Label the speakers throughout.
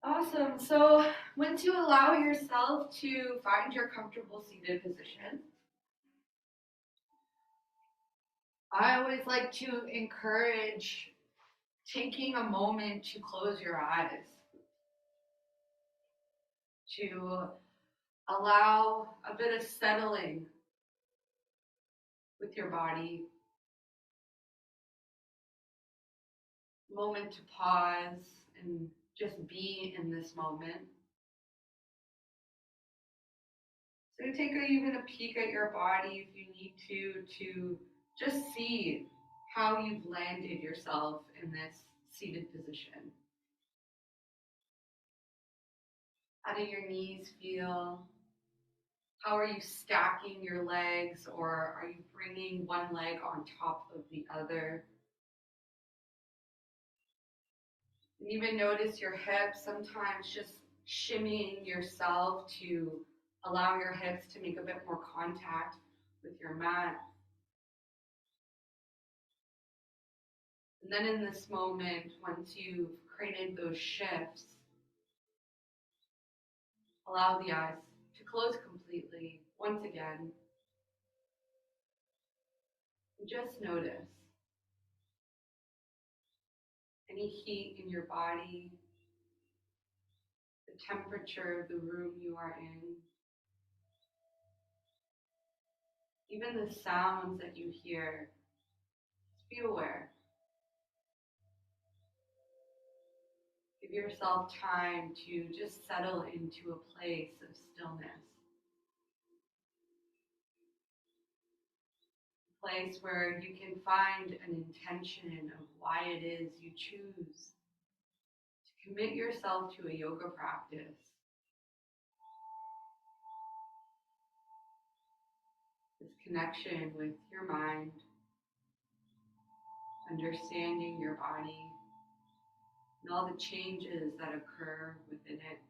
Speaker 1: Awesome. So once you allow yourself to find your comfortable seated position, I always like to encourage taking a moment to close your eyes, to allow a bit of settling with your body, moment to pause and just be in this moment. So take even a peek at your body if you need to just see how you've landed yourself in this seated position. How do your knees feel? How are you stacking your legs, or are you bringing one leg on top of the other? And even notice your hips, sometimes just shimmying yourself to allow your hips to make a bit more contact with your mat. And then in this moment, once you've created those shifts, allow the eyes to close completely once again. And just notice any heat in your body, the temperature of the room you are in, even the sounds that you hear. Just be aware. Give yourself time to just settle into a place of stillness, a place where you can find an intention of why it is you choose to commit yourself to a yoga practice. This connection with your mind, understanding your body, and all the changes that occur within it.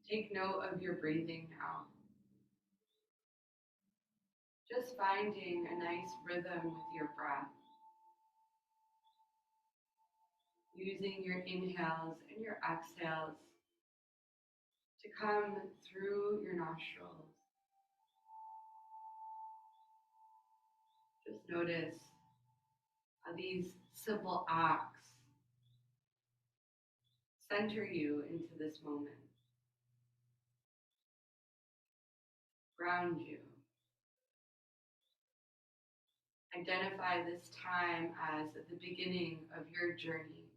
Speaker 1: Take note of your breathing now. Just finding a nice rhythm with your breath. Using your inhales and your exhales to come through your nostrils. Just notice how these simple acts center you into this moment, ground you. Identify this time as the beginning of your journey.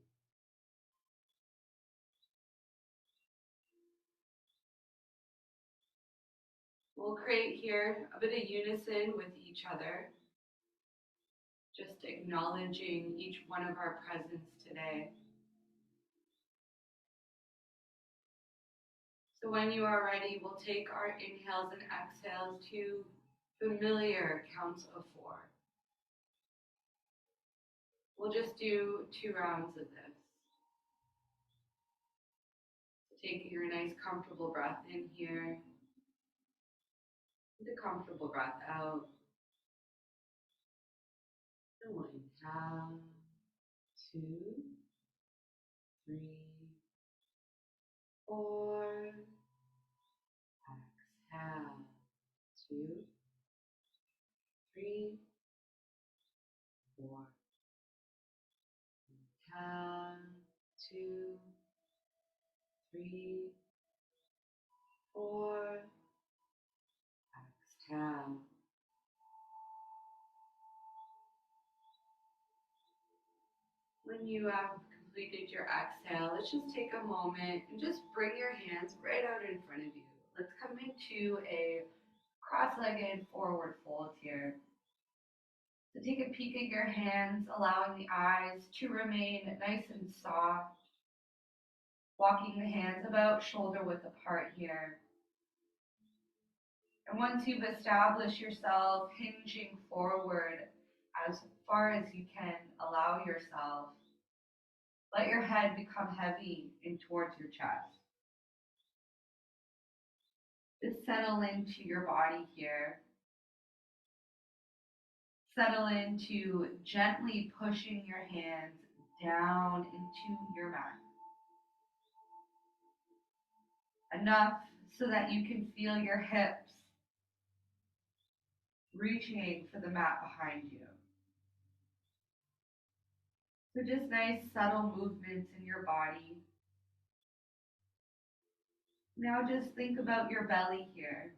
Speaker 1: We'll create here a bit of unison with each other, just acknowledging each one of our presence today. So when you are ready, we'll take our inhales and exhales to familiar counts of 4. We'll just do 2 rounds of this. So take your nice comfortable breath in here, and a comfortable breath out. And we'll inhale, 2, 3, 4. Exhale, 2, 3, 4. Inhale, 2, 3, 4. Exhale. When you have completed your exhale, let's just take a moment and just bring your hands right out in front of you. Let's come into a cross-legged forward fold here. So take a peek at your hands, allowing the eyes to remain nice and soft. Walking the hands about shoulder width apart here. And once you've established yourself, hinging forward as far as you can allow yourself, let your head become heavy in towards your chest. Just settle into your body here. settle into gently pushing your hands down into your mat. Enough so that you can feel your hips reaching for the mat behind you. So just nice subtle movements in your body. Now just think about your belly here.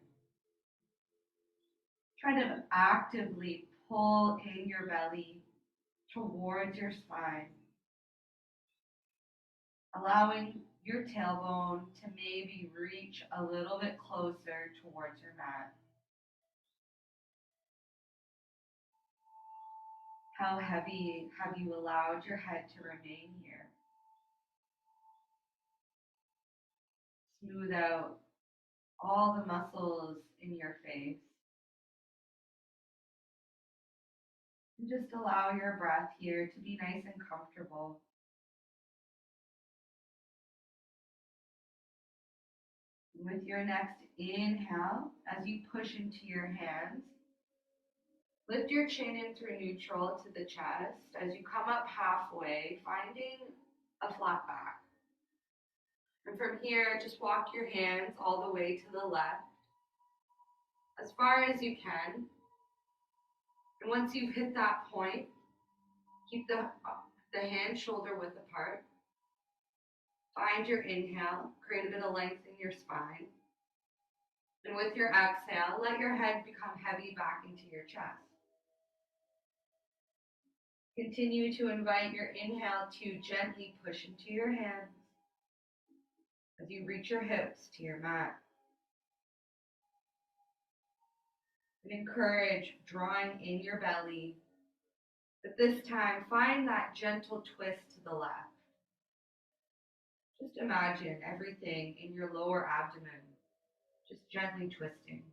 Speaker 1: Try to actively pull in your belly towards your spine, allowing your tailbone to maybe reach a little bit closer towards your mat. How heavy have you allowed your head to remain here? Smooth out all the muscles in your face. And just allow your breath here to be nice and comfortable. With your next inhale, as you push into your hands, lift your chin in through neutral to the chest. As you come up halfway, finding a flat back. And from here, just walk your hands all the way to the left, as far as you can. And once you've hit that point, keep the hands shoulder width apart. Find your inhale, create a bit of length in your spine. And with your exhale, let your head become heavy back into your chest. Continue to invite your inhale to gently push into your hands as you reach your hips to your mat. And encourage drawing in your belly. But this time, find that gentle twist to the left. Just imagine everything in your lower abdomen just gently twisting.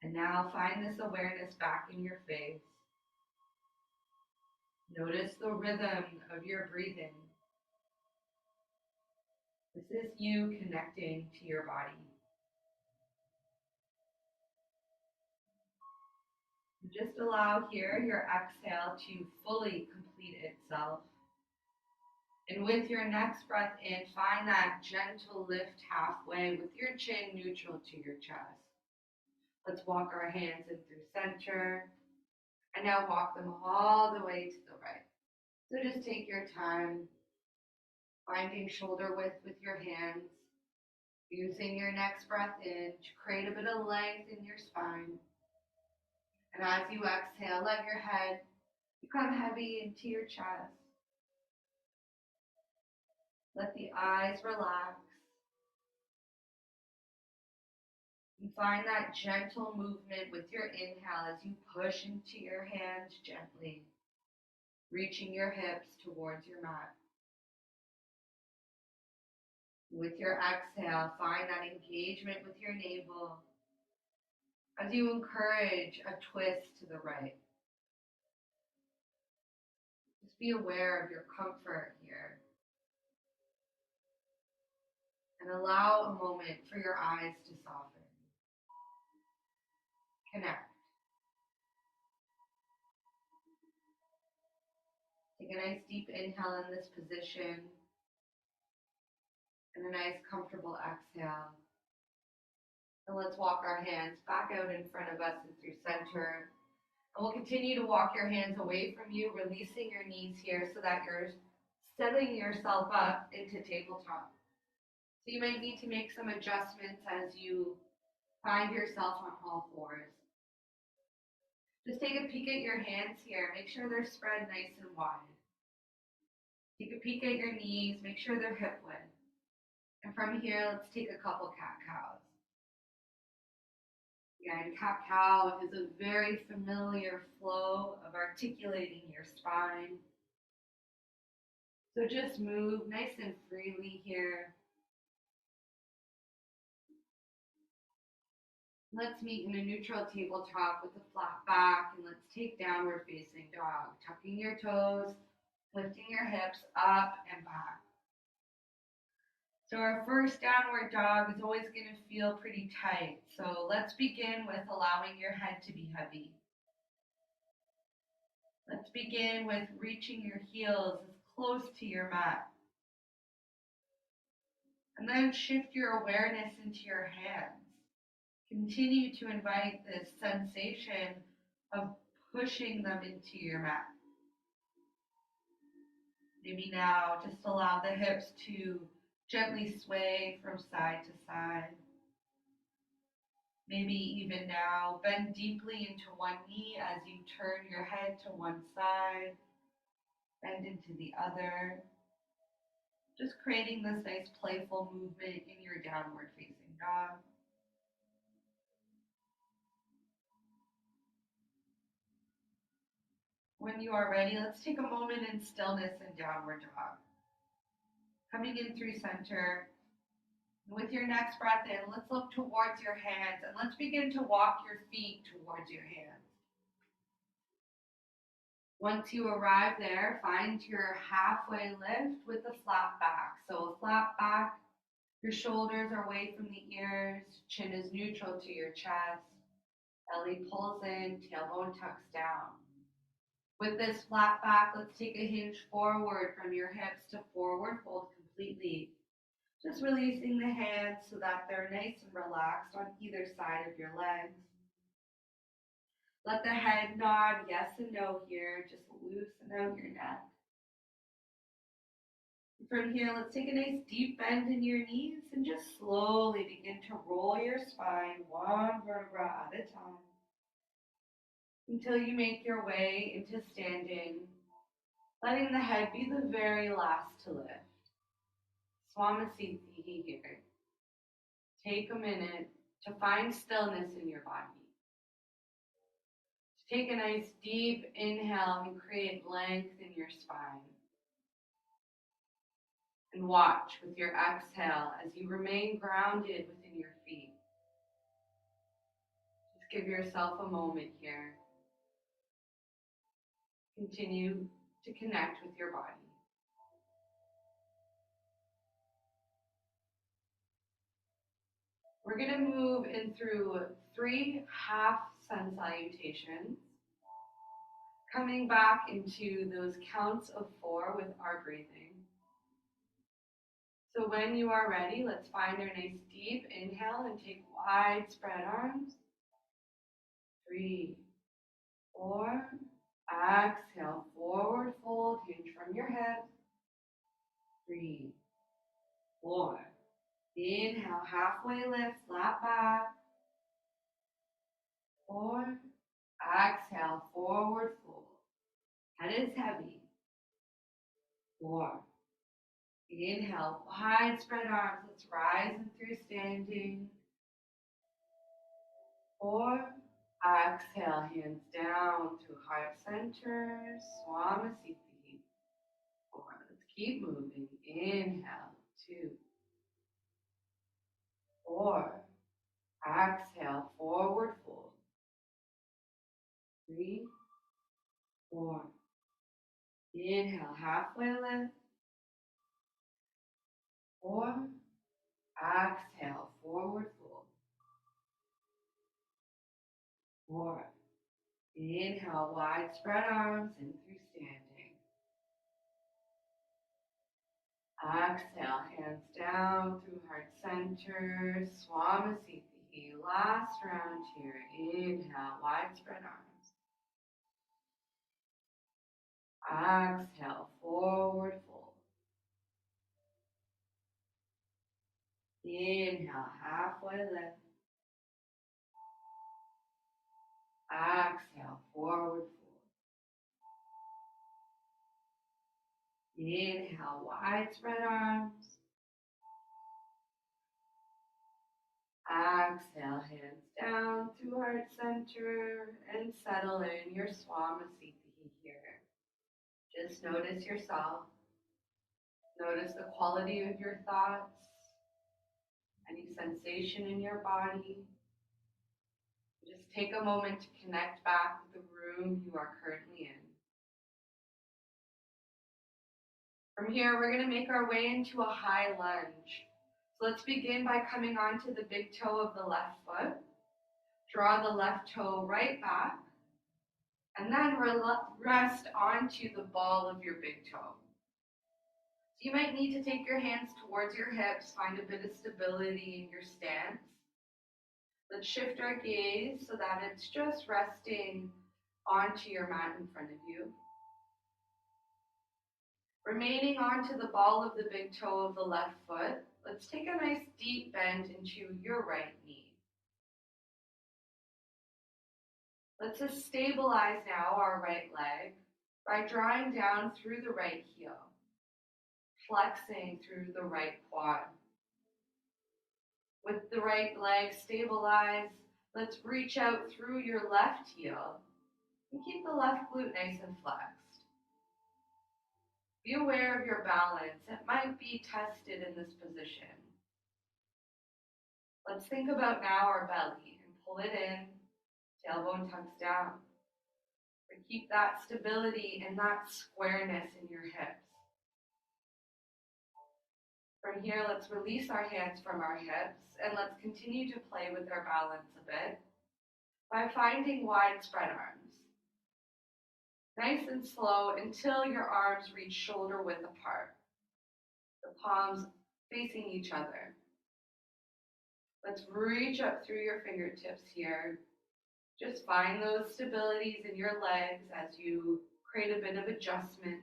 Speaker 1: And now find this awareness back in your face. Notice the rhythm of your breathing. This is you connecting to your body. Just allow here your exhale to fully complete itself. And with your next breath in, find that gentle lift halfway with your chin neutral to your chest. Let's walk our hands in through center. And now walk them all the way to the right. So just take your time, finding shoulder width with your hands, using your next breath in to create a bit of length in your spine. And as you exhale, let your head become heavy into your chest. Let the eyes relax. And find that gentle movement with your inhale as you push into your hands gently, reaching your hips towards your mat. With your exhale, find that engagement with your navel as you encourage a twist to the right. Just be aware of your comfort here. And allow a moment for your eyes to soften. Connect. Take a nice deep inhale in this position and a nice comfortable exhale. And let's walk our hands back out in front of us and through center. And we'll continue to walk your hands away from you, releasing your knees here so that you're setting yourself up into tabletop. So you might need to make some adjustments as you find yourself on all fours. Just take a peek at your hands here. Make sure they're spread nice and wide. Take a peek at your knees. Make sure they're hip width. And from here, let's take a couple cat-cows. Again, cat-cow is a very familiar flow of articulating your spine. So just move nice and freely here. Let's meet in a neutral tabletop with a flat back, and let's take downward facing dog. Tucking your toes, lifting your hips up and back. So our first downward dog is always going to feel pretty tight. So let's begin with allowing your head to be heavy. Let's begin with reaching your heels as close to your mat. And then shift your awareness into your hands. Continue to invite this sensation of pushing them into your mat. Maybe now just allow the hips to gently sway from side to side. Maybe even now bend deeply into one knee as you turn your head to one side, bend into the other. Just creating this nice playful movement in your downward facing dog. When you are ready, let's take a moment in stillness and downward dog. Coming in through center. With your next breath in, let's look towards your hands and let's begin to walk your feet towards your hands. Once you arrive there, find your halfway lift with a flat back. So a flat back, your shoulders are away from the ears, chin is neutral to your chest, belly pulls in, tailbone tucks down. With this flat back, let's take a hinge forward from your hips to forward fold completely. Just releasing the hands so that they're nice and relaxed on either side of your legs. Let the head nod yes and no here. Just loosen out your neck. From here, let's take a nice deep bend in your knees and just slowly begin to roll your spine one vertebra at a time until you make your way into standing, letting the head be the very last to lift. Swamasthiti here. Take a minute to find stillness in your body. Take a nice deep inhale and create length in your spine. And watch with your exhale as you remain grounded within your feet. Just give yourself a moment here. Continue to connect with your body. We're going to move in through 3 half sun salutations, coming back into those counts of 4 with our breathing. So when you are ready, let's find our nice deep inhale and take wide spread arms. 3, 4, exhale, forward fold, hinge from your hips. 3, 4, inhale, halfway lift, flat back. 4, exhale, forward fold. Head is heavy. 4, inhale, wide spread arms. Let's rise in through standing. 4, exhale, hands down to heart center, Swamasthiti. 4, let's keep moving. Inhale, 2, 4, exhale, forward fold. 3, 4, inhale, halfway lift. 4, exhale, forward fold. 4, inhale, wide spread arms in through standing. Exhale, hands down through heart center, Swamasthiti. Last round here. Inhale, wide spread arms. Exhale, forward fold. Inhale, halfway lift. Exhale, forward fold. Inhale, wide spread arms. Exhale, hands down through heart center and settle in your Swamasthiti here. Just notice yourself. Notice the quality of your thoughts, any sensation in your body. Just take a moment to connect back with the room you are currently in. From here, we're going to make our way into a high lunge. So let's begin by coming onto the big toe of the left foot. Draw the left toe right back, and then rest onto the ball of your big toe. So you might need to take your hands towards your hips, find a bit of stability in your stance. Let's shift our gaze so that it's just resting onto your mat in front of you. Remaining onto the ball of the big toe of the left foot, let's take a nice deep bend into your right knee. Let's just stabilize now our right leg by drawing down through the right heel, flexing through the right quad. With the right leg stabilized, let's reach out through your left heel and keep the left glute nice and flexed. Be aware of your balance. It might be tested in this position. Let's think about now our belly and pull it in, tailbone tucks down. Or keep that stability and that squareness in your hips. From here, let's release our hands from our hips and let's continue to play with our balance a bit by finding wide spread arms. Nice and slow until your arms reach shoulder width apart, the palms facing each other. Let's reach up through your fingertips here. Just find those stabilities in your legs as you create a bit of adjustment.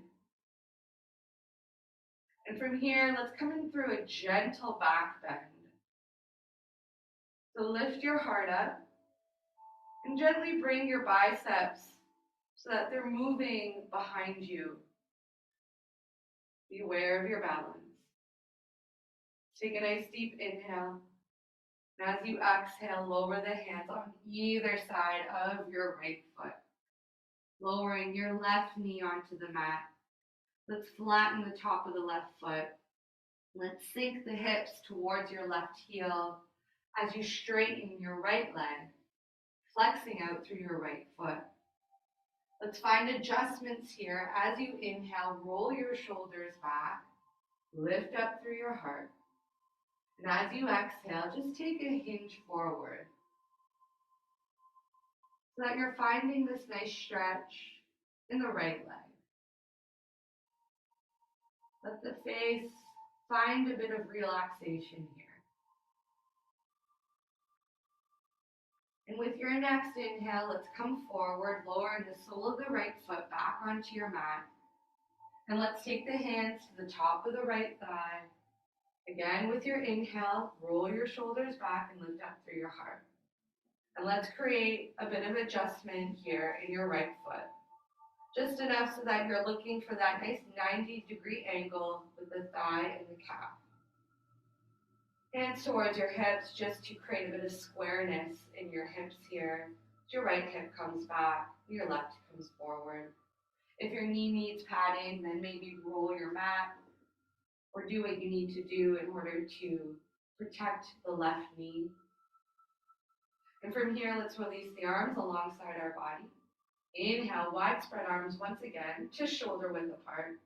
Speaker 1: And from here, let's come in through a gentle back bend. So lift your heart up and gently bring your biceps so that they're moving behind you. Be aware of your balance. Take a nice deep inhale. And as you exhale, lower the hands on either side of your right foot, lowering your left knee onto the mat. Let's flatten the top of the left foot. Let's sink the hips towards your left heel as you straighten your right leg, flexing out through your right foot. Let's find adjustments here. As you inhale, roll your shoulders back, lift up through your heart. And as you exhale, just take a hinge forward so that you're finding this nice stretch in the right leg. Let the face find a bit of relaxation here. And with your next inhale, let's come forward, lowering the sole of the right foot back onto your mat. And let's take the hands to the top of the right thigh. Again, with your inhale, roll your shoulders back and lift up through your heart. And let's create a bit of adjustment here in your right foot. Just enough so that you're looking for that nice 90-degree angle with the thigh and the calf. Hands towards your hips just to create a bit of squareness in your hips here. Your right hip comes back, your left comes forward. If your knee needs padding, then maybe roll your mat or do what you need to do in order to protect the left knee. And from here, let's release the arms alongside our body. Inhale, wide spread arms once again, just shoulder width apart.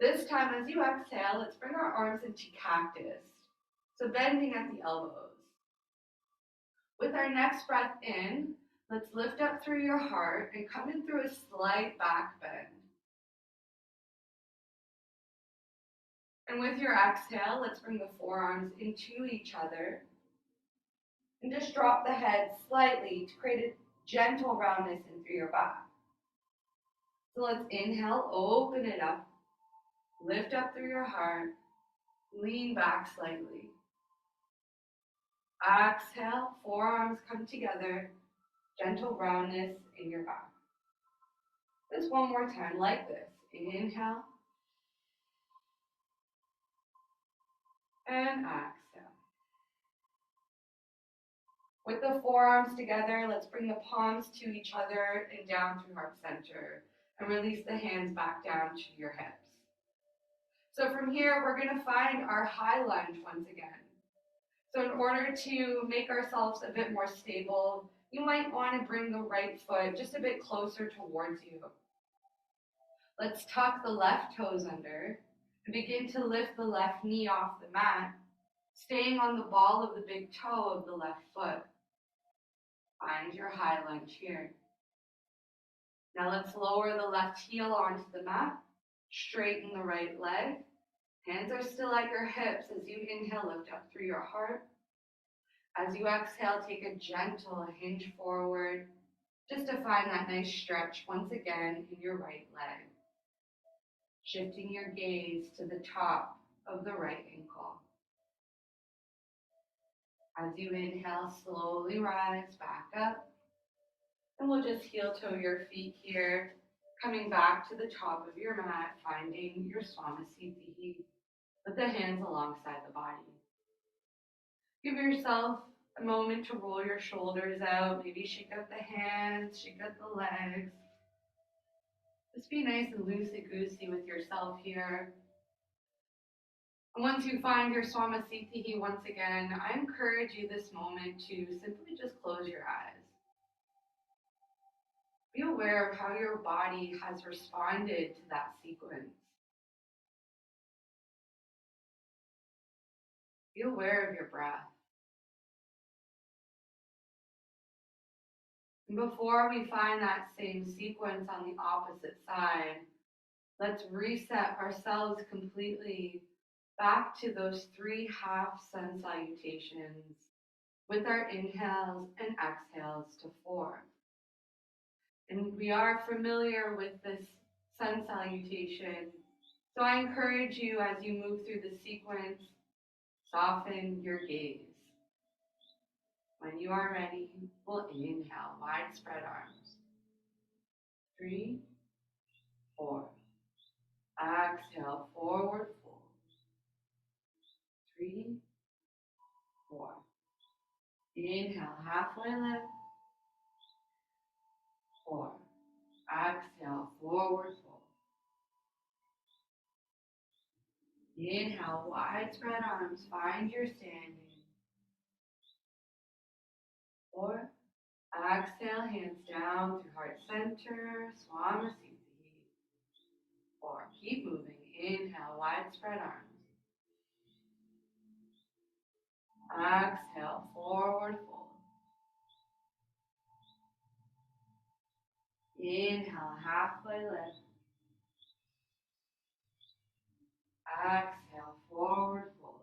Speaker 1: This time, as you exhale, let's bring our arms into cactus. So bending at the elbows. With our next breath in, let's lift up through your heart and come in through a slight back bend. And with your exhale, let's bring the forearms into each other. And just drop the head slightly to create a gentle roundness in through your back. So let's inhale, open it up, lift up through your heart, lean back slightly. Exhale, forearms come together, gentle roundness in your back. Just one more time like this. Inhale and exhale. With the forearms together, let's bring the palms to each other and down through heart center and release the hands back down to your hips. So from here, we're going to find our high lunge once again. So in order to make ourselves a bit more stable, you might want to bring the right foot just a bit closer towards you. Let's tuck the left toes under and begin to lift the left knee off the mat Staying on the ball of the big toe of the left foot, find your high lunge here. Now let's lower the left heel onto the mat, straighten the right leg. Hands are still at your hips as you inhale, lift up through your heart. As you exhale, take a gentle hinge forward, just to find that nice stretch once again in your right leg. Shifting your gaze to the top of the right ankle. As you inhale, slowly rise back up. And we'll just heel toe your feet here, coming back to the top of your mat, finding your Swamasthiti with the hands alongside the body. Give yourself a moment to roll your shoulders out, maybe shake out the hands, shake out the legs. Just be nice and loosey-goosey with yourself here. And once you find your Swamasthiti once again, I encourage you this moment to simply just close your eyes. Be aware of how your body has responded to that sequence. Be aware of your breath. And before we find that same sequence on the opposite side, let's reset ourselves completely back to those 3 half sun salutations with our inhales and exhales to 4. And we are familiar with this sun salutation, so I encourage you as you move through the sequence, soften your gaze. When you are ready, we'll inhale, wide spread arms. 3, 4. Exhale, forward fold. 3, 4. Inhale, halfway lift. 4. Exhale, forward fold. Inhale, wide spread arms, find your standing. 4. Exhale, hands down through heart center, Swamasthiti. 4. Keep moving. Inhale, wide spread arms. Exhale, forward fold. Inhale, halfway lift. Exhale, forward fold.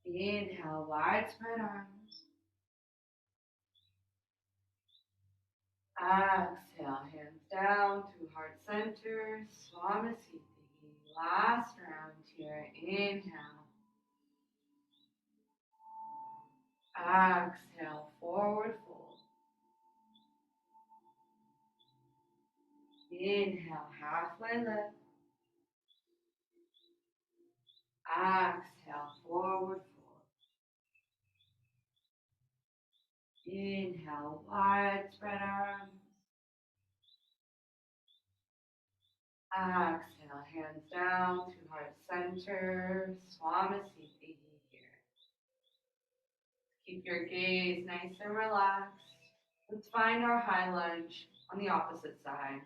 Speaker 1: Inhale, wide spread arms. Exhale, hands down through heart center, Swamasthiti. Last round here. Inhale. Exhale, forward fold. Inhale, halfway lift. Exhale, forward fold. Inhale, wide spread arms. Exhale, hands down to heart center, Swamasthiti here. Keep your gaze nice and relaxed. Let's find our high lunge on the opposite side.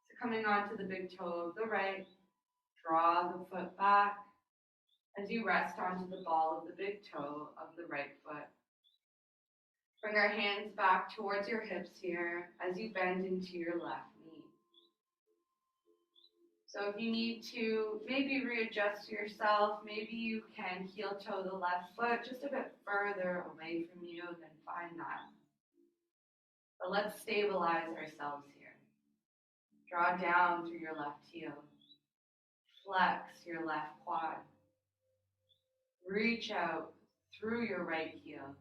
Speaker 1: So coming onto the big toe of the right, draw the foot back as you rest onto the ball of the big toe of the right foot. Bring our hands back towards your hips here as you bend into your left knee. So if you need to maybe readjust yourself, maybe you can heel toe the left foot just a bit further away from you, then find that. But let's stabilize ourselves here. Draw down through your left heel. Flex your left quad. Reach out through your right heel.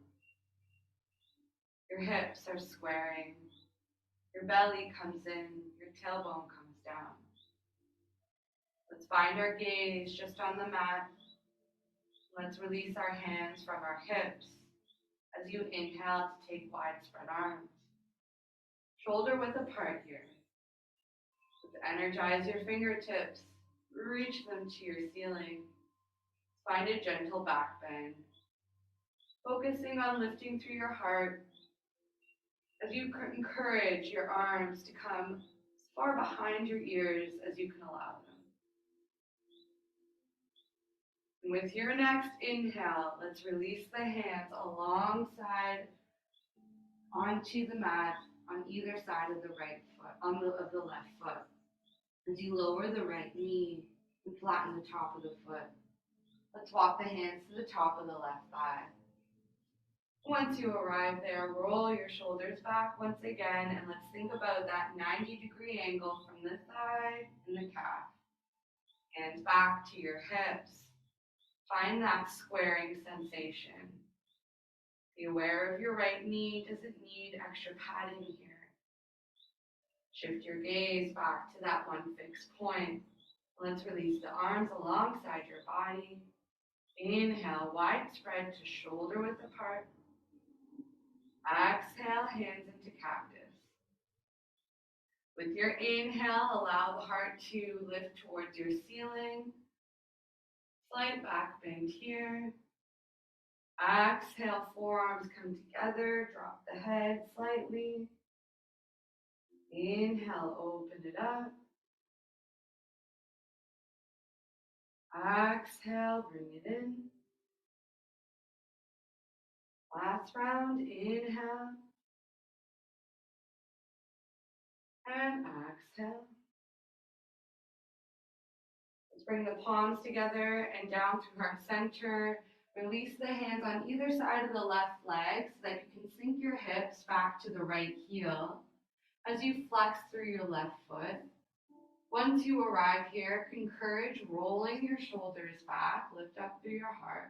Speaker 1: Your hips are squaring. Your belly comes in. Your tailbone comes down. Let's find our gaze just on the mat. Let's release our hands from our hips as you inhale to take wide spread arms. Shoulder width apart here. Let's energize your fingertips. Reach them to your ceiling. Find a gentle back bend. Focusing on lifting through your heart as you encourage your arms to come as far behind your ears as you can allow them. With your next inhale, let's release the hands alongside onto the mat on either side of the right foot, of the left foot. As you lower the right knee and flatten the top of the foot, let's walk the hands to the top of the left thigh. Once you arrive there, roll your shoulders back once again, and let's think about that 90-degree angle from the thigh and the calf. Hands back to your hips. Find that squaring sensation. Be aware of your right knee. Does it need extra padding here? Shift your gaze back to that one fixed point. Let's release the arms alongside your body. Inhale, wide spread to shoulder width apart. Exhale, hands into cactus. With your inhale, allow the heart to lift towards your ceiling. Slight back bend here. Exhale, forearms come together. Drop the head slightly. Inhale, open it up. Exhale, bring it in. Last round, inhale. And exhale. Let's bring the palms together and down through our center. Release the hands on either side of the left leg so that you can sink your hips back to the right heel as you flex through your left foot. Once you arrive here, encourage rolling your shoulders back, lift up through your heart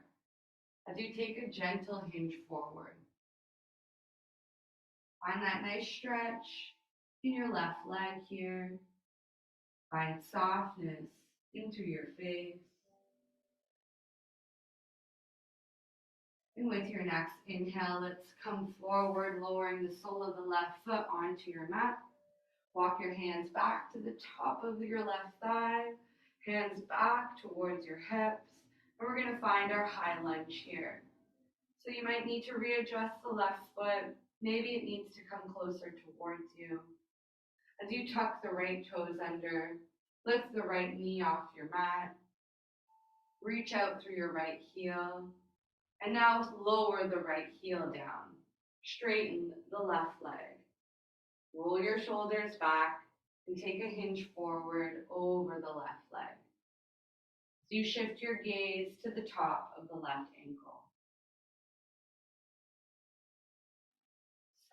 Speaker 1: as you take a gentle hinge forward. Find that nice stretch in your left leg here. Find softness into your face. And with your next inhale, let's come forward, lowering the sole of the left foot onto your mat. Walk your hands back to the top of your left thigh, hands back towards your hips. And we're going to find our high lunge here. So you might need to readjust the left foot. Maybe it needs to come closer towards you. As you tuck the right toes under, lift the right knee off your mat. Reach out through your right heel. And now lower the right heel down. Straighten the left leg. Roll your shoulders back and take a hinge forward over the left leg. So you shift your gaze to the top of the left ankle.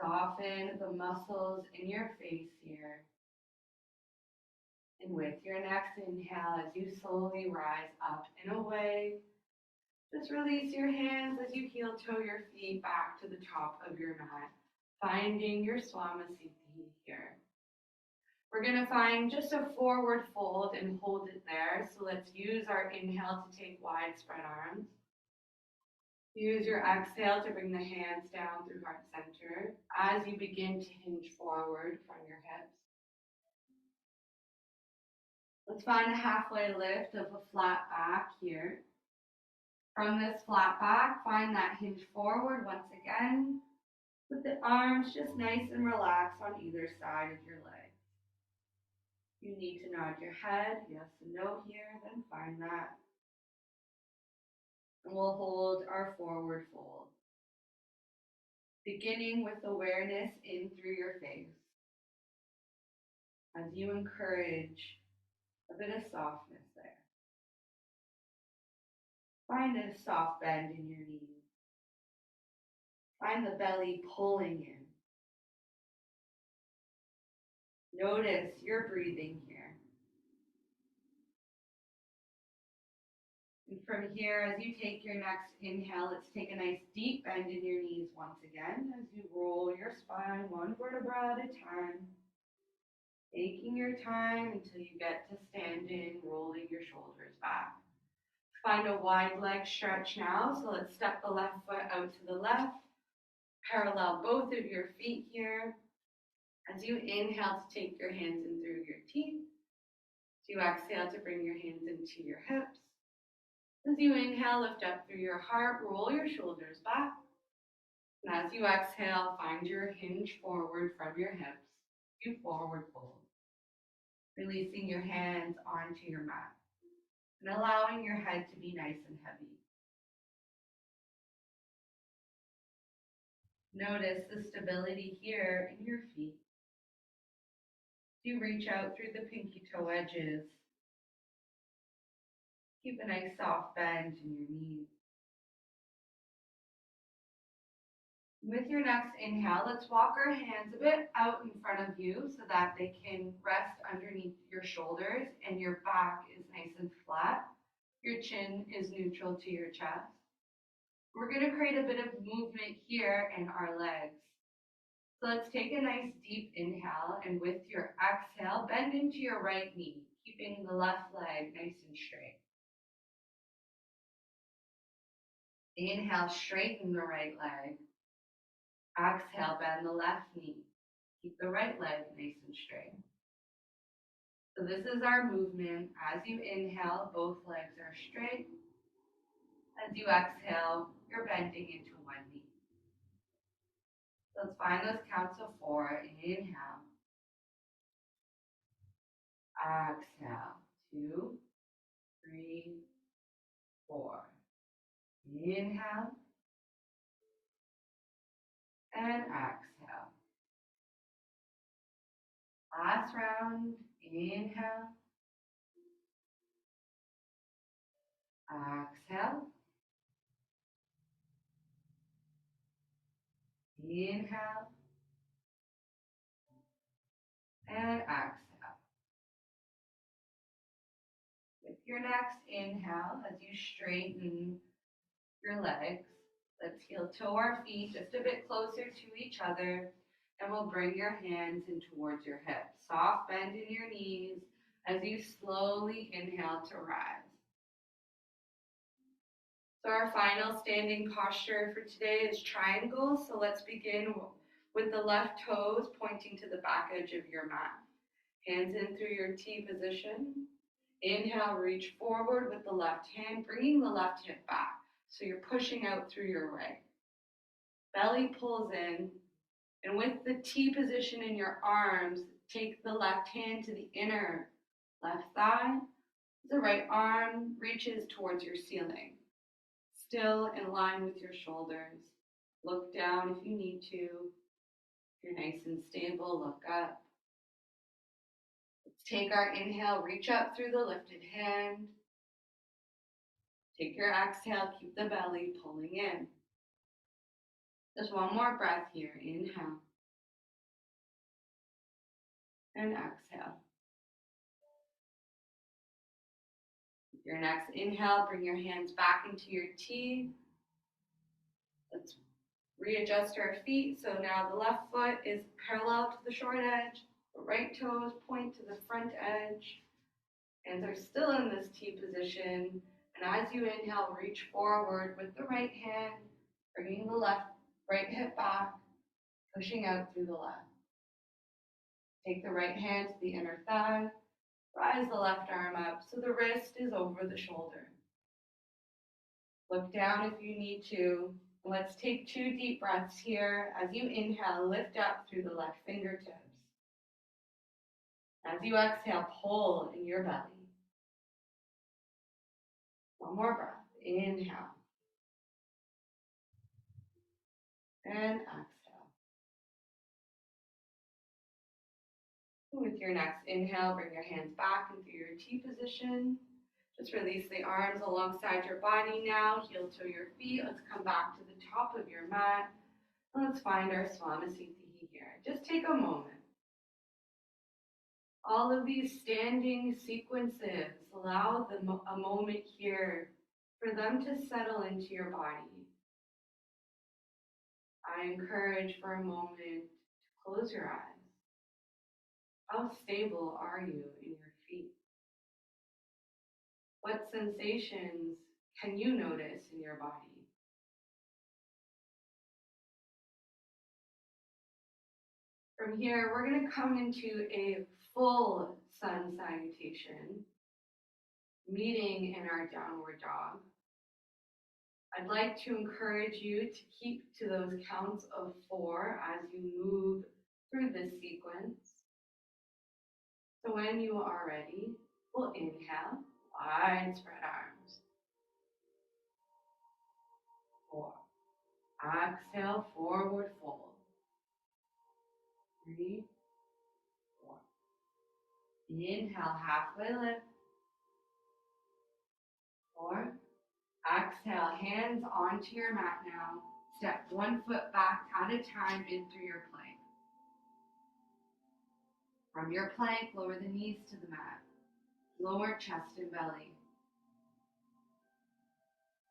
Speaker 1: Soften the muscles in your face here. And with your next inhale, as you slowly rise up and away, just release your hands as you heel toe your feet back to the top of your mat, finding your Swamasthiti here. We're going to find just a forward fold and hold it there. So let's use our inhale to take wide spread arms. Use your exhale to bring the hands down through heart center as you begin to hinge forward from your hips. Let's find a halfway lift of a flat back here. From this flat back, find that hinge forward once again, with the arms just nice and relaxed on either side of your leg. You need to nod your head, yes and no here, then find that. And we'll hold our forward fold. Beginning with awareness in through your face. As you encourage a bit of softness there. Find a soft bend in your knees. Find the belly pulling in. Notice your breathing here. And from here, as you take your next inhale, let's take a nice deep bend in your knees once again as you roll your spine one vertebra at a time. Taking your time until you get to standing, rolling your shoulders back. Find a wide leg stretch now, so let's step the left foot out to the left. Parallel both of your feet here. As you inhale to take your hands in through your teeth. As you exhale to bring your hands into your hips. As you inhale, lift up through your heart, roll your shoulders back. And as you exhale, find your hinge forward from your hips. You forward fold. Releasing your hands onto your mat. and allowing your head to be nice and heavy. Notice the stability here in your feet. You reach out through the pinky toe edges. Keep a nice soft bend in your knees. With your next inhale, let's walk our hands a bit out in front of you so that they can rest underneath your shoulders and your back is nice and flat. Your chin is neutral to your chest. We're going to create a bit of movement here in our legs. So let's take a nice deep inhale, and with your exhale, bend into your right knee, keeping the left leg nice and straight. Inhale, straighten the right leg. Exhale, bend the left knee. Keep the right leg nice and straight. So this is our movement. As you inhale, both legs are straight. As you exhale, you're bending into one knee. Let's find those counts of 4. Inhale. Exhale. 2, 3, 4. Inhale. And exhale. Last round. Inhale. Exhale. Inhale. And exhale. With your next inhale, as you straighten your legs, let's heel toe our feet just a bit closer to each other, and we'll bring your hands in towards your hips. Soft bend in your knees as you slowly inhale to rise. So our final standing posture for today is triangle. So let's begin with the left toes pointing to the back edge of your mat. Hands in through your T position. Inhale, reach forward with the left hand, bringing the left hip back. So you're pushing out through your right. Belly pulls in, and with the T position in your arms, take the left hand to the inner left thigh. The right arm reaches towards your ceiling. Still in line with your shoulders. Look down if you need to. If you're nice and stable, look up. Let's take our inhale, reach up through the lifted hand. Take your exhale, keep the belly pulling in. Just one more breath here. Inhale. And exhale. With your next inhale, bring your hands back into your T. Let's readjust our feet. So now the left foot is parallel to the short edge. The right toes point to the front edge. Hands are still in this T position. And as you inhale, reach forward with the right hand, bringing the right hip back, pushing out through the left. Take the right hand to the inner thigh. Rise the left arm up so the wrist is over the shoulder. Look down if you need to. Let's take 2 deep breaths here. As you inhale, lift up through the left fingertips. As you exhale, pull in your belly. One more breath. Inhale. And exhale. With your next inhale, bring your hands back into your T position. Just release the arms alongside your body now. Heel toe your feet. Let's come back to the top of your mat. Let's find our Swamasthiti here. Just take a moment. All of these standing sequences, allow a moment here for them to settle into your body. I encourage for a moment to close your eyes. How stable are you in your feet? What sensations can you notice in your body? From here, we're going to come into a full sun salutation, meeting in our downward dog. I'd like to encourage you to keep to those counts of 4 as you move through this sequence. So when you are ready, we'll inhale Wide spread arms. 4. Exhale, forward fold. 3, 4. Inhale, halfway lift. 4. Exhale, hands onto your mat now. Step one foot back at a time in through your plank. From your plank, lower the knees to the mat. Lower chest and belly.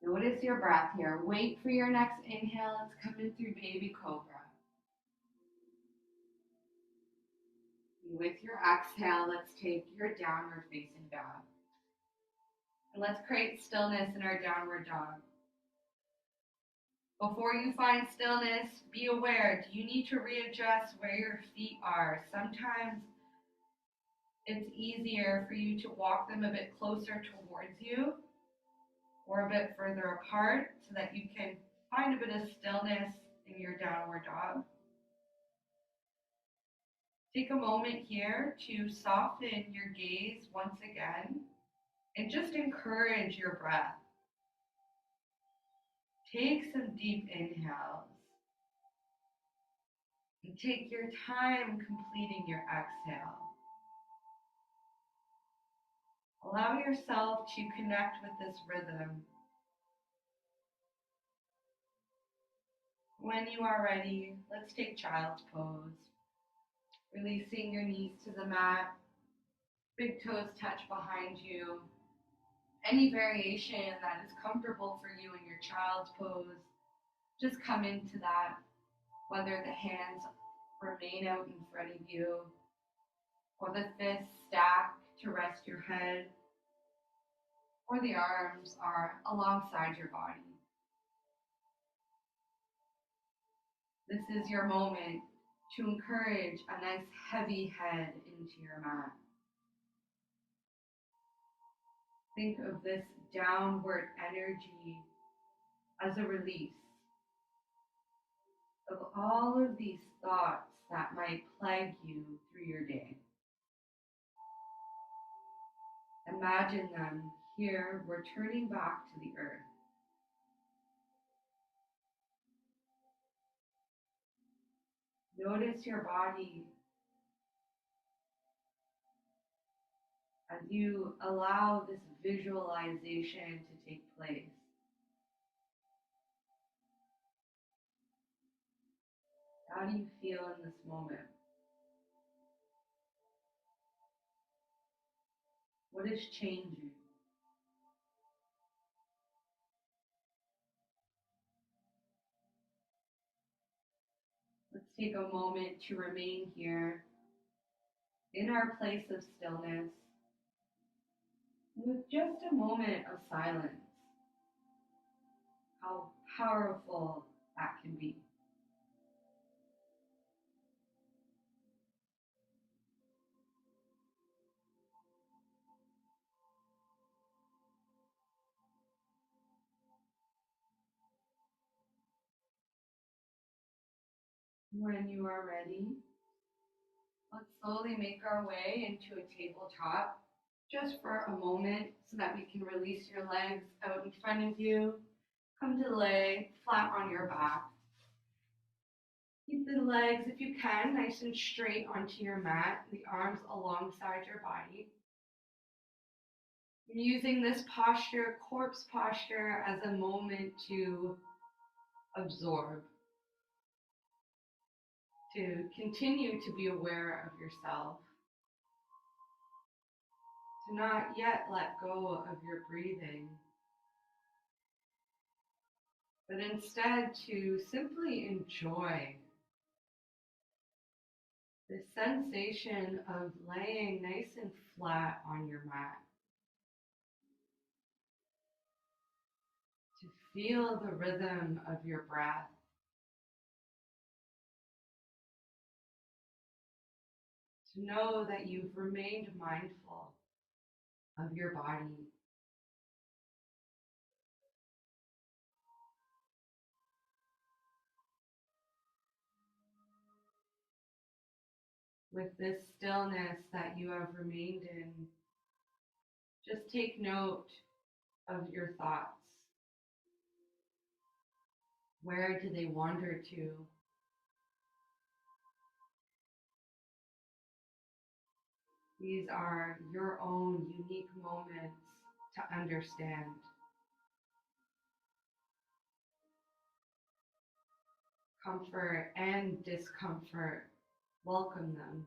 Speaker 1: Notice your breath here. Wait for your next inhale. It's coming through baby cobra. With your exhale, let's take your downward facing dog. And let's create stillness in our downward dog. Before you find stillness, be aware, do you need to readjust where your feet are? Sometimes it's easier for you to walk them a bit closer towards you or a bit further apart so that you can find a bit of stillness in your downward dog. Take a moment here to soften your gaze once again and just encourage your breath. Take some deep inhales and take your time completing your exhale. Allow yourself to connect with this rhythm. When you are ready, let's take child's pose. Releasing your knees to the mat, big toes touch behind you. Any variation that is comfortable for you in your child's pose, just come into that, whether the hands remain out in front of you or the fists stack to rest your head, or the arms are alongside your body. This is your moment to encourage a nice heavy head into your mat. Think of this downward energy as a release of all of these thoughts that might plague you through your day. Imagine them here returning back to the earth. Notice your body as you allow this visualization to take place. How do you feel in this moment? What is changing? Let's take a moment to remain here in our place of stillness with just a moment of silence. How powerful that can be. When you are ready, let's slowly make our way into a tabletop just for a moment so that we can release your legs out in front of you. Come to lay flat on your back. Keep the legs, if you can, nice and straight onto your mat, the arms alongside your body. I'm using this posture, corpse posture, as a moment to absorb, to continue to be aware of yourself, to not yet let go of your breathing, but instead to simply enjoy the sensation of laying nice and flat on your mat. To feel the rhythm of your breath. To know that you've remained mindful of your body. With this stillness that you have remained in, Just take note of your thoughts. Where do they wander to? These are your own unique moments to understand. Comfort and discomfort, welcome them.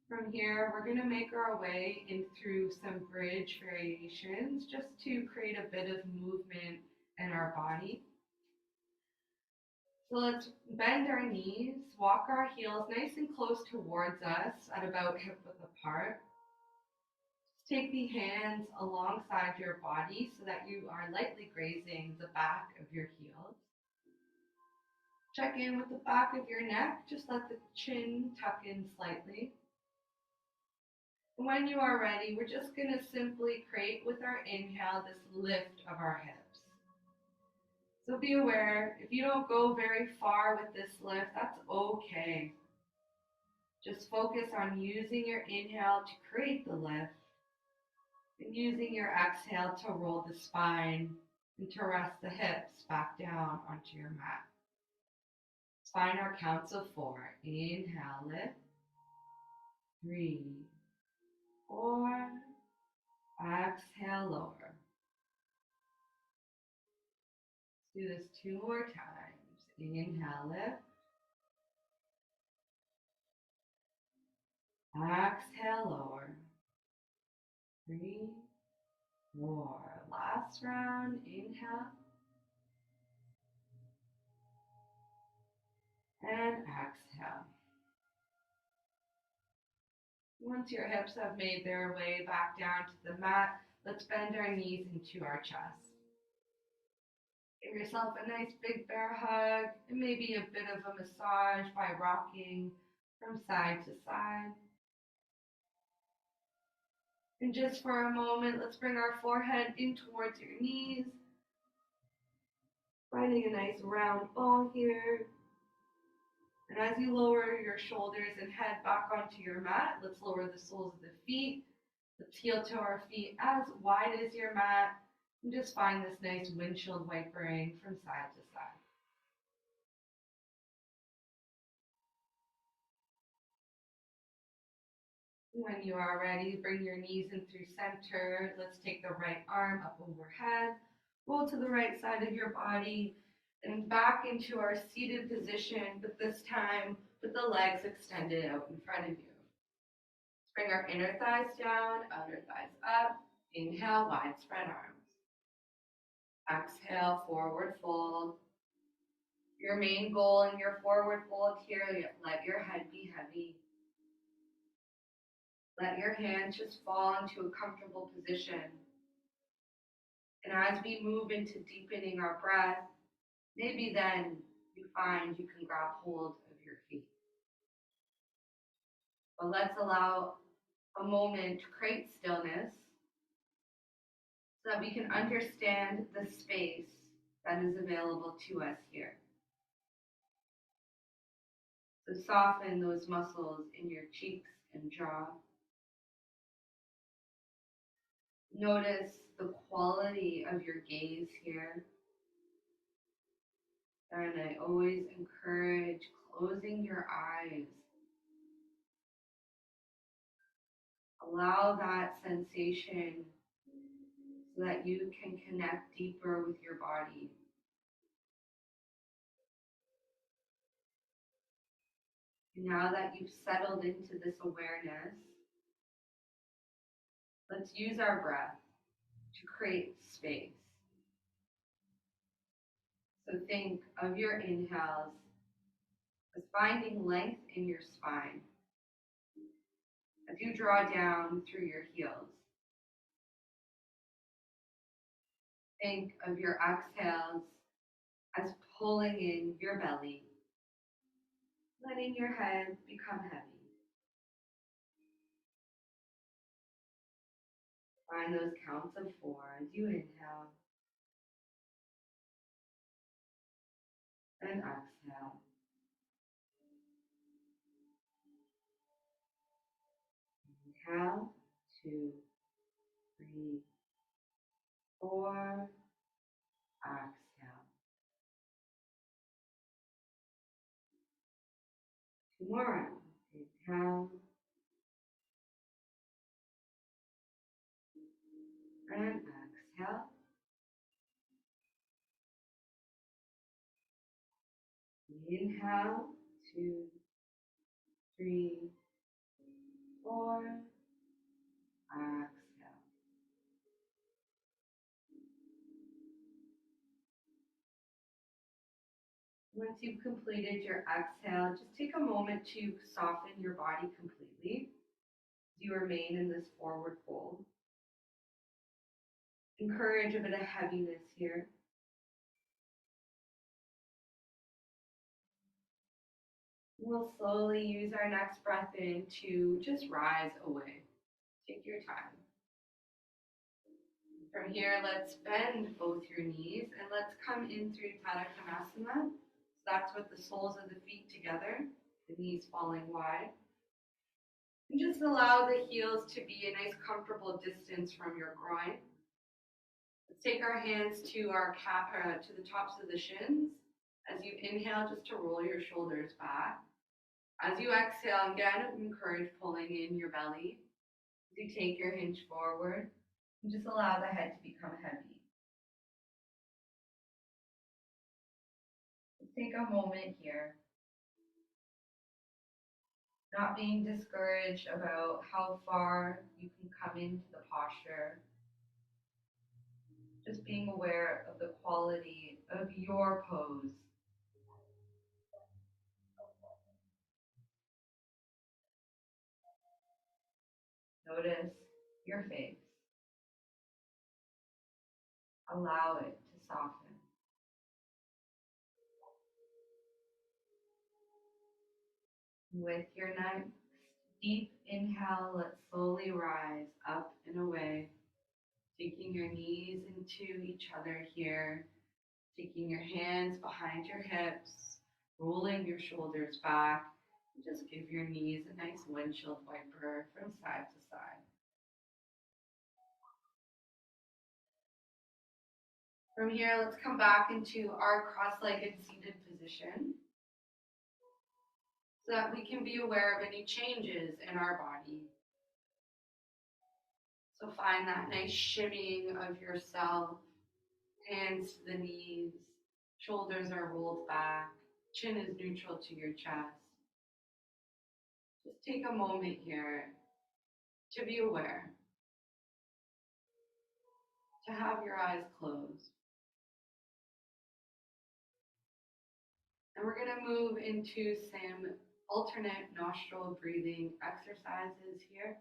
Speaker 1: From here, we're going to make our way in through some bridge variations just to create a bit of movement in our body. So let's bend our knees, walk our heels nice and close towards us at about hip width apart. Just take the hands alongside your body so that you are lightly grazing the back of your heels. Check in with the back of your neck, just let the chin tuck in slightly. When you are ready, we're just going to simply create with our inhale this lift of our hips. So be aware, if you don't go very far with this lift, that's okay. Just focus on using your inhale to create the lift and using your exhale to roll the spine and to rest the hips back down onto your mat. Let's find our counts of 4. Inhale, lift. 3, 4. Exhale, lower. Do this 2 more times. Inhale, lift. Exhale, lower. 3, 4. Last round. Inhale. And exhale. Once your hips have made their way back down to the mat, let's bend our knees into our chest. Give yourself a nice big bear hug and maybe a bit of a massage by rocking from side to side. And just for a moment, let's bring our forehead in towards your knees. Finding a nice round ball here. And as you lower your shoulders and head back onto your mat, let's lower the soles of the feet. Let's heel toe our feet as wide as your mat. And just find this nice windshield wipering from side to side. When you are ready, bring your knees in through center. Let's take the right arm up overhead. Roll to the right side of your body and back into our seated position, but this time with the legs extended out in front of you. Bring our inner thighs down, outer thighs up. Inhale, wide spread arms. Exhale, forward fold. Your main goal in your forward fold here, let your head be heavy. Let your hands just fall into a comfortable position. And as we move into deepening our breath, maybe then you find you can grab hold of your feet. But let's allow a moment to create stillness so that we can understand the space that is available to us here. So soften those muscles in your cheeks and jaw. Notice the quality of your gaze here. And I always encourage closing your eyes. Allow that sensation so that you can connect deeper with your body. And now that you've settled into this awareness, let's use our breath to create space. So think of your inhales as finding length in your spine as you draw down through your heels. Think of your exhales as pulling in your belly, letting your head become heavy. Find those counts of 4 as you inhale and exhale. Inhale, 2, 3, 4. Exhale. 2 more rounds. Inhale and exhale. Inhale, 2, 3, 4. Exhale. Once you've completed your exhale, just take a moment to soften your body completely as you remain in this forward fold. Encourage a bit of heaviness here. We'll slowly use our next breath in to just rise away. Take your time. From here, let's bend both your knees and let's come in through Tadasana. So that's with the soles of the feet together, the knees falling wide. And just allow the heels to be a nice comfortable distance from your groin. Let's take our hands to to the tops of the shins. As you inhale, just to roll your shoulders back. As you exhale, again, encourage pulling in your belly. As you take your hinge forward, and just allow the head to become heavy. Let's take a moment here, not being discouraged about how far you can come into the posture. Just being aware of the quality of your pose. Notice your face. Allow it to soften. With your next deep inhale, let's slowly rise up and away, taking your knees into each other here, taking your hands behind your hips, rolling your shoulders back. Just give your knees a nice windshield wiper from side to side. From here, let's come back into our cross-legged seated position so that we can be aware of any changes in our body. So find that nice shimmying of yourself, hands to the knees, shoulders are rolled back, chin is neutral to your chest. Just take a moment here to be aware, to have your eyes closed. And we're going to move into some alternate nostril breathing exercises here.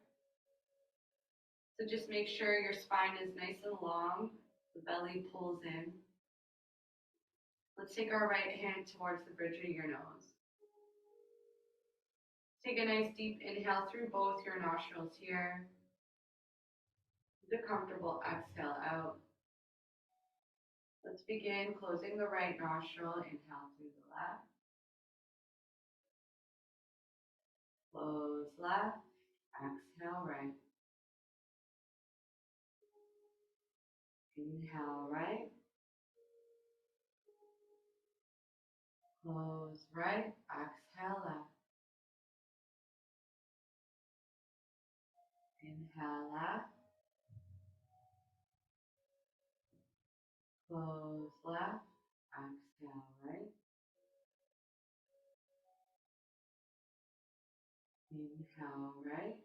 Speaker 1: So just make sure your spine is nice and long, the belly pulls in. Let's take our right hand towards the bridge of your nose. Take a nice deep inhale through both your nostrils here. With a comfortable exhale out. Let's begin closing the right nostril. Inhale through the left. Close left. Exhale right. Inhale right. Close right. Exhale left. Inhale left. Close left. Exhale right. Inhale right.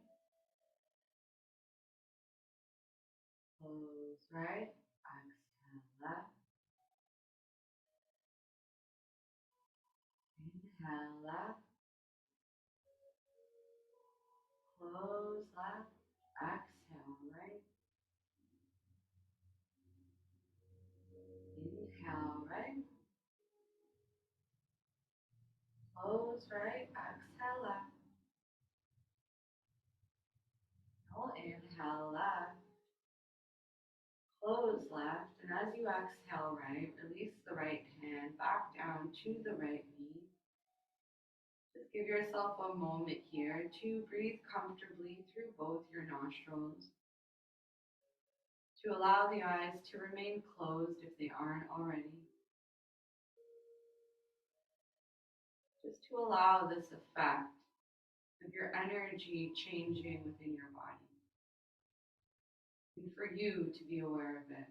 Speaker 1: Close right. Exhale left. Inhale left. Close left. Exhale right. Inhale right. Close right. Exhale left. Now inhale left. Close left. And as you exhale right, release the right hand back down to the right knee. Just give yourself a moment here to breathe comfortably through both your nostrils, to allow the eyes to remain closed if they aren't already, just to allow this effect of your energy changing within your body, and for you to be aware of it.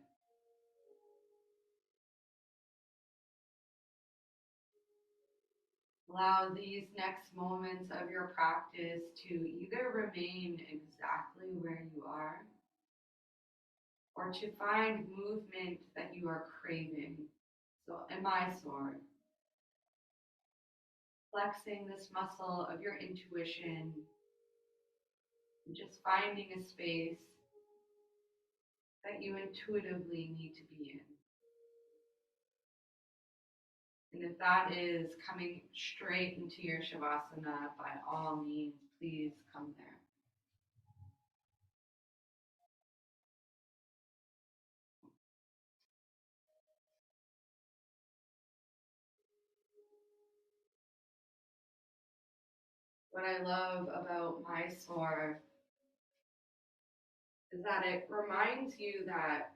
Speaker 1: Allow these next moments of your practice to either remain exactly where you are or to find movement that you are craving. So, am I sore? Flexing this muscle of your intuition and just finding a space that you intuitively need to be in. And if that is coming straight into your Shavasana, by all means, please come there. What I love about Mysore is that it reminds you that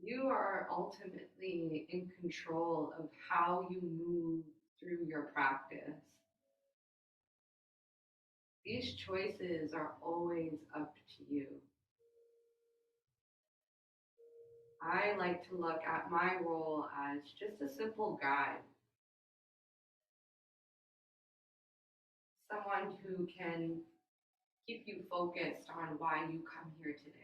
Speaker 1: you are ultimately in control of how you move through your practice. These choices are always up to you. I like to look at my role as just a simple guide, someone who can keep you focused on why you come here today.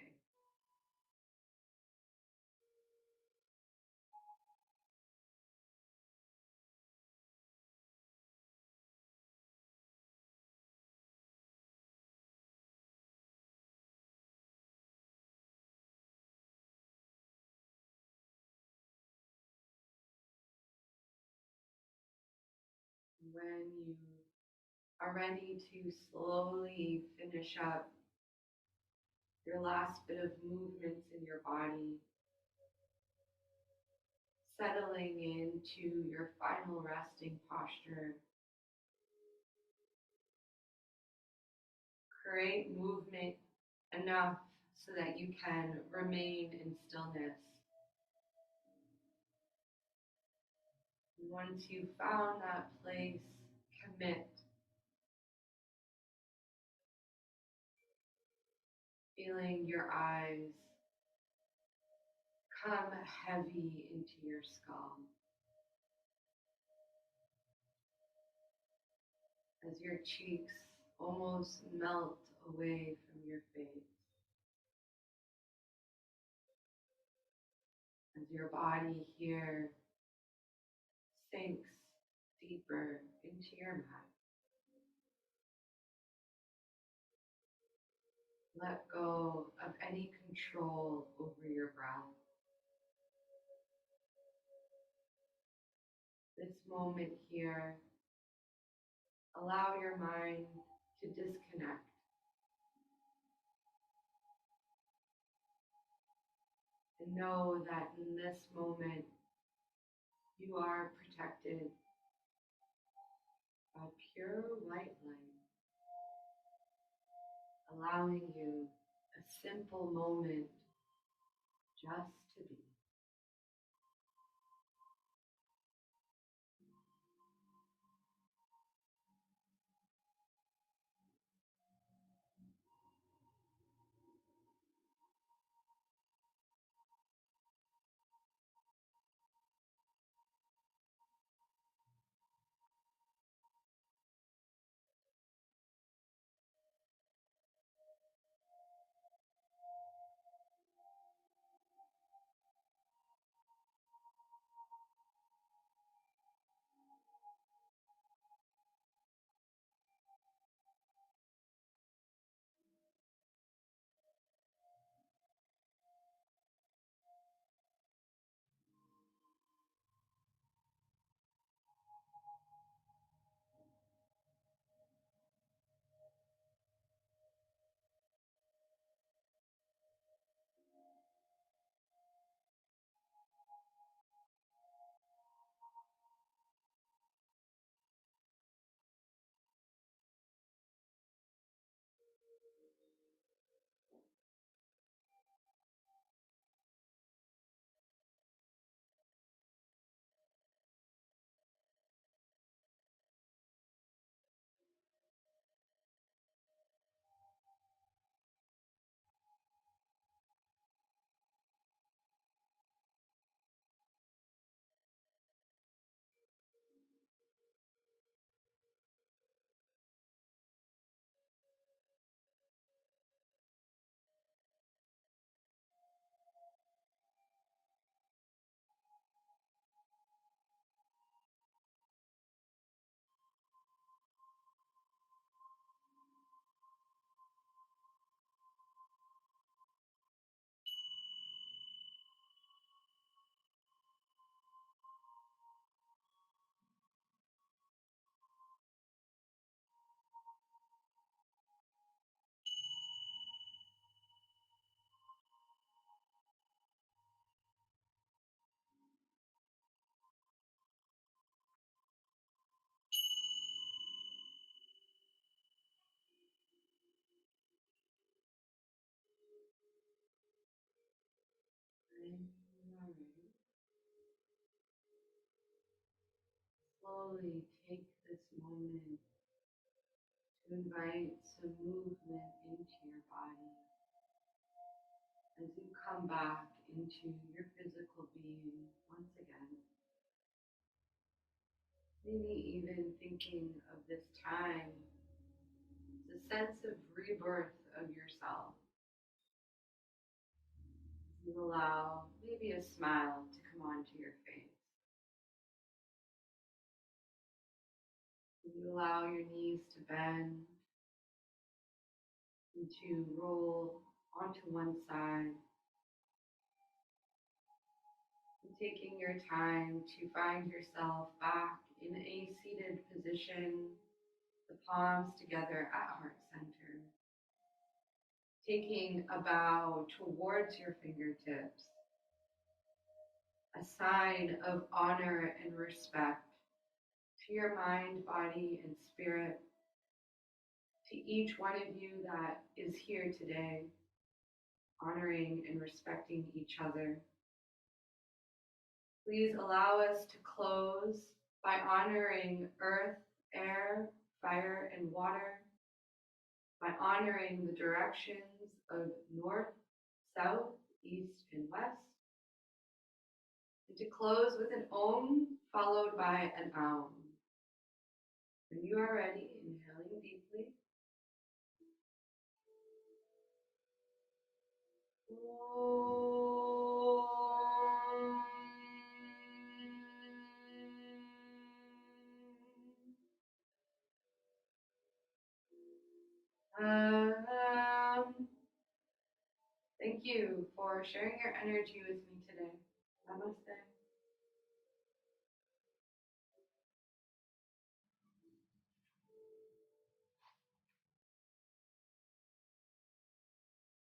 Speaker 1: When you are ready to slowly finish up your last bit of movements in your body, settling into your final resting posture, create movement enough so that you can remain in stillness. Once you've found that place, commit, feeling your eyes come heavy into your skull as your cheeks almost melt away from your face, as your body here sinks deeper into your mat. Let go of any control over your breath. This moment here, allow your mind to disconnect and know that in this moment you are protected by pure white light, allowing you a simple moment just to be. Alright. Slowly take this moment to invite some movement into your body as you come back into your physical being once again. Maybe even thinking of this time as a sense of rebirth of yourself. You allow maybe a smile to come onto your face. You allow your knees to bend and to roll onto one side. And taking your time to find yourself back in a seated position, the palms together at heart center. Taking a bow towards your fingertips, a sign of honor and respect to your mind, body, and spirit, to each one of you that is here today, honoring and respecting each other. Please allow us to close by honoring earth, air, fire, and water, by honoring the directions of north, south, east, and west, and to close with an Om followed by an Aum. When you are ready, inhaling deeply. Thank you for sharing your energy with me today. Namaste.